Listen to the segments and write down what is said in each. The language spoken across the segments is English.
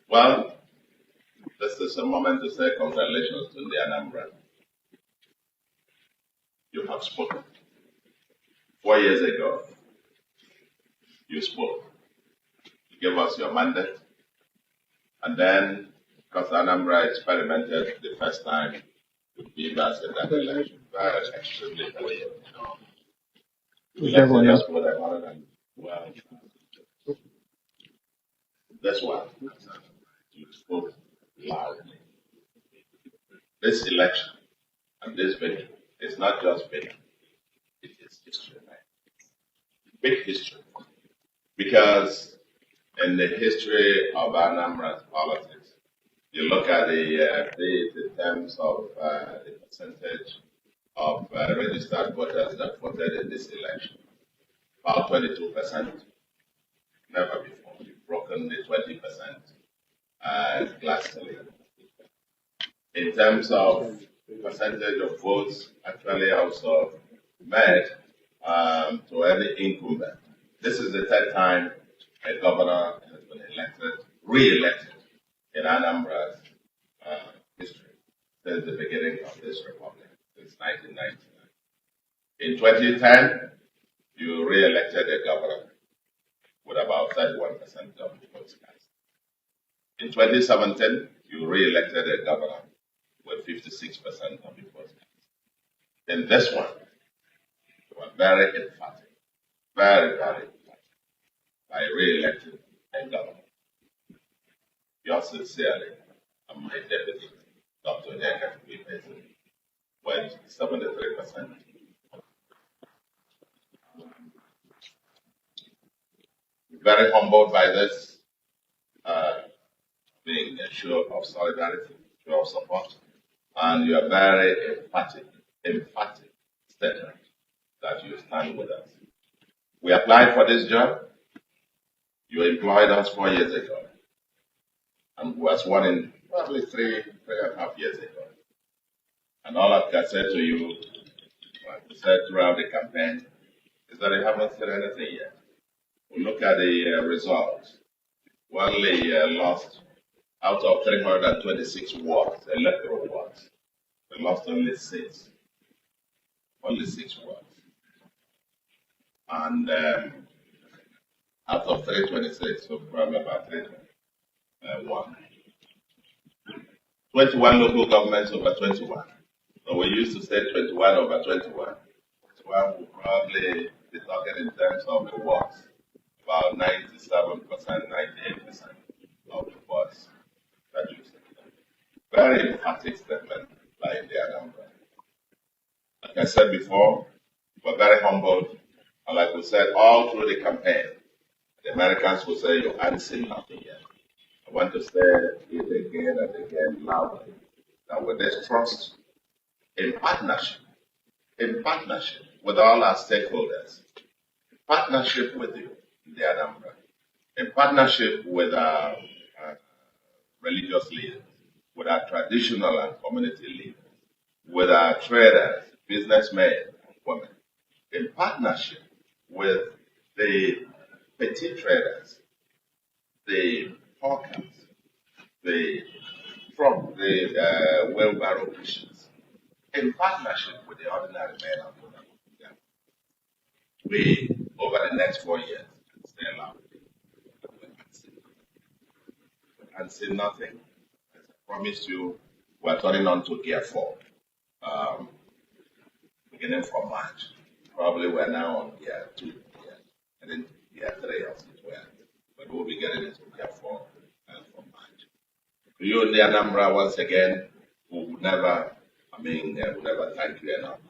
Well, this is a moment to say congratulations to the Anambra. You have spoken. 4 years ago, you spoke. You gave us your mandate. And then, because Anambra experimented the first time with beavers in that election, very extremely clear. We elected us more than 112. This one, you spoke loudly. This election and this victory is not just victory, it is history, right? Big history. Because in the history of Anambra's politics, you look at the terms of the percentage of registered voters that voted in this election, about 22%. Never before. You've broken the 20% glass ceiling. In terms of percentage of votes actually also met to any incumbent. This is the third time a governor has been elected, re-elected in Anambra's history since the beginning of this republic, since 1999. In 2010, you re-elected a governor with about 31% of the votes cast. In 2017, you re-elected a governor with 56% of the votes cast. In this one, you were very emphatic, very emphatic by re-electing a governor. Yours sincerely, and my deputy, Dr. Mgbeke, with 73%. Very humbled by this, being a show of solidarity, show of support, and you are very emphatic statement that you stand with us. We applied for this job. You employed us 4 years ago, and we were sworn in probably three and a half years ago. And all I can say to you, like we said throughout the campaign, is that you haven't said anything yet. We look at the results. We only lost out of 326 wards, electoral wards. We lost only 6. Only 6 wards. And out of 326, so probably about 321. 21 local governments over 21. So we used to say 21 over 21. 21 will probably be talking in terms of the wards. About 97%, 98% of the votes that you said. Very emphatic statement by the Anambra. Like I said before, we're very humbled. And like we said all through the campaign, the Americans will say you haven't seen nothing yet. I want to say it again and again loudly that with this trust, in partnership with all our stakeholders, in partnership with you, the Anambra, in partnership with our religious leaders, with our traditional and community leaders, with our traders, businessmen and women, in partnership with the petty traders, the hawkers, the wheelbarrow pushers, in partnership with the ordinary men and women. We, over the next 4 years, stay loud. And say nothing. As I promised you, we're turning on to gear 4. Beginning from March. Probably we're now on gear 2, and then gear 3 as it were. But we'll be getting into gear 4 from March. To you in the Anambra, once again, we would never thank you enough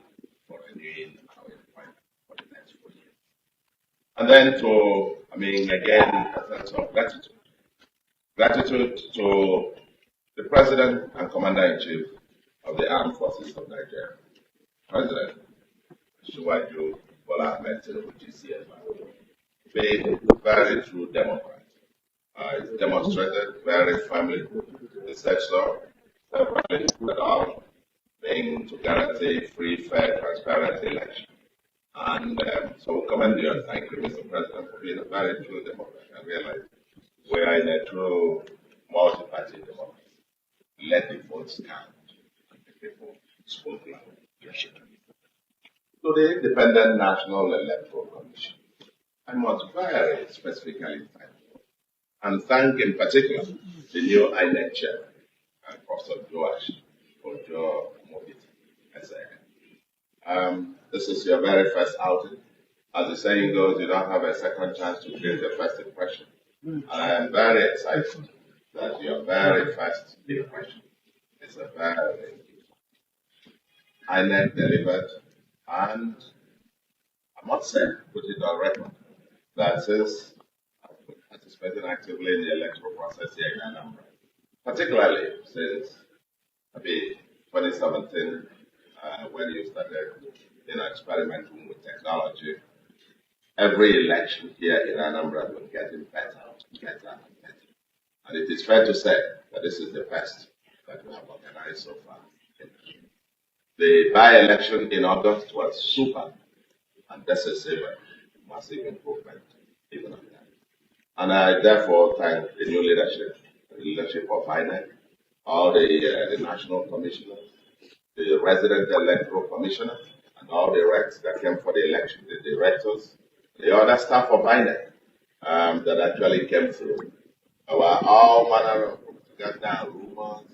for renewing our employment for the next 4 years. And then again, a sense of gratitude. Gratitude to the President and Commander-in-Chief of the Armed Forces of Nigeria, President Shiwaju Bola Ahmed Tinubu GCFR, being very true Democrat. It's demonstrated very firmly the sector separately at all, being to guarantee free, fair, transparent election. And so we commend you and thank you, Mr. President, for being a very true Democrat. I realize we are in a true multi-party democracy. Let the votes count and the people spoke loud. To the Independent National Electoral Commission, I must very specifically thank you, and thank in particular the new INEC chair, Professor Joash Ojo Mobit. This is your very first outing. As the saying goes, you don't have a second chance to create a first impression. And I am very excited that your very first impression is a very INEC delivered, and I must say, put it on record, that since I've been participating actively in the electoral process here in Anambra, particularly since maybe 2017, when you started experimenting with technology, every election here in Anambra has been getting better and better and better. And it is fair to say that this is the best that we have organized so far. The by-election in August was super and decisive, massive improvement even on that. And I therefore thank the new leadership, the leadership of INEC, all the national commissioners, the resident electoral commissioner, and all the reps that came for the election, the directors, the other staff of INEC that actually came through. There were all manner of propaganda, rumors.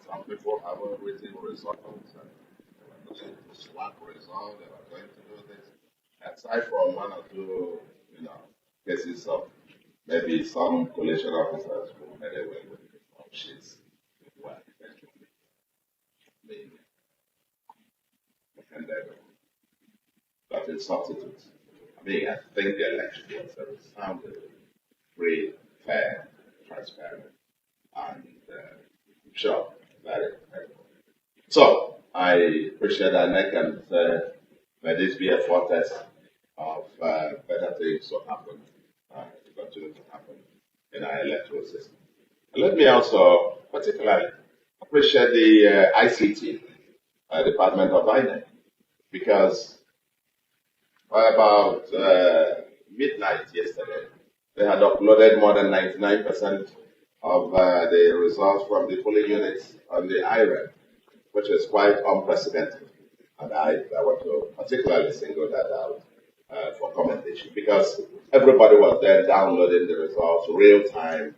Some people haven't written results, and they were going to swap results, they were going to do this. Aside from one or two, cases of maybe some coalition officers who made away with the form sheets, were eventually being offended, but in substitutes. I think the election was a resounding, free, fair, transparent, and sure, very credible. So I appreciate that, Nick, and may this be a foretaste of better things to happen, to continue to happen in our electoral system. And let me also particularly appreciate the ICT department of INEC, because by about midnight yesterday, they had uploaded more than 99% of the results from the polling units on the IREM, which is quite unprecedented. And I want to particularly single that out for commendation, because everybody was there downloading the results real time,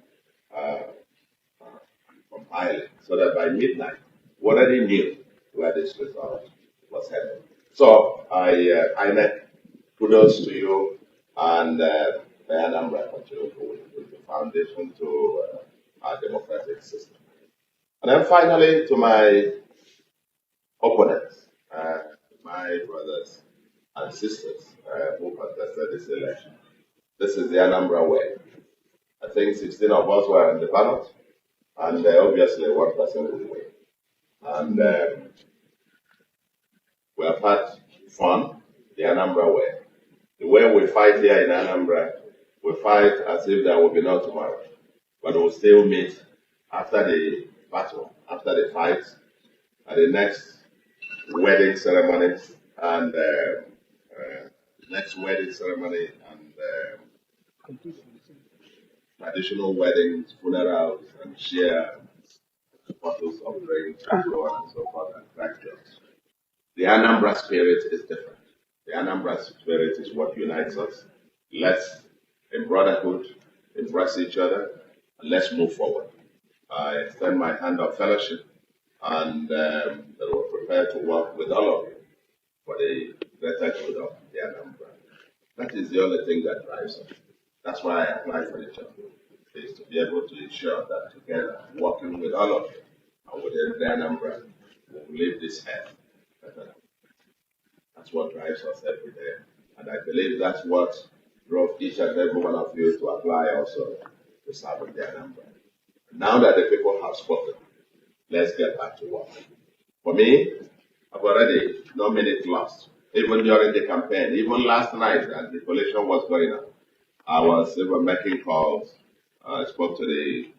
compiling, so that by midnight, we already knew where this result was headed. So INEC, kudos to you, and the Anambra continue with the foundation to our democratic system. And then finally, to my opponents, my brothers and sisters who contested this election. This is the Anambra way. I think 16 of us were on the ballot, and obviously one person will win. And we have had fun, the Anambra way. The way we fight here in Anambra, we fight as if there will be no tomorrow. But we'll still meet after the battle, after the fight, at the next wedding ceremony, and traditional weddings, funerals, and share bottles of drinks, and so on and so forth, and crack jokes. The Anambra spirit is different. The Anambra spirit is what unites us. Let's, in brotherhood, embrace each other, and let's move forward. I extend my hand of fellowship, and that we're prepared to work with all of you for the greater good of the Anambra. That is the only thing that drives us. That's why I applied for the job, is to be able to ensure that together, working with all of you and within the Anambra, we will leave this earth better. That's what drives us every day. And I believe that's what drove each and every one of you to apply also to serve in the Anambra. Now that the people have spoken, let's get back to work. For me, I've already no minute lost. Even during the campaign, even last night as the coalition was going on, I was even making calls. I spoke to the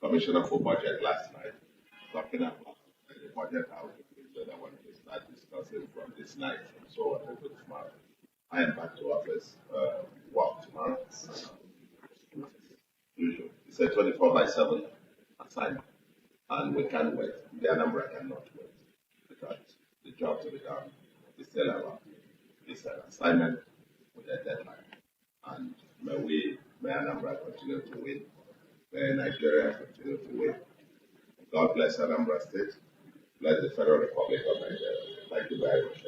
Commissioner for Budget last night, talking about the budget outlook, so that when we start discussing from this night and so on until tomorrow. I am back to office, work tomorrow. Usual. It's a 24/7 assignment, and we can't wait. The Anambra cannot wait because the job to be done is still around. It's an assignment with a deadline, and may Anambra continue to win. May Nigeria continue to win. God bless Anambra State. Bless the Federal Republic of Nigeria. Thank you very much.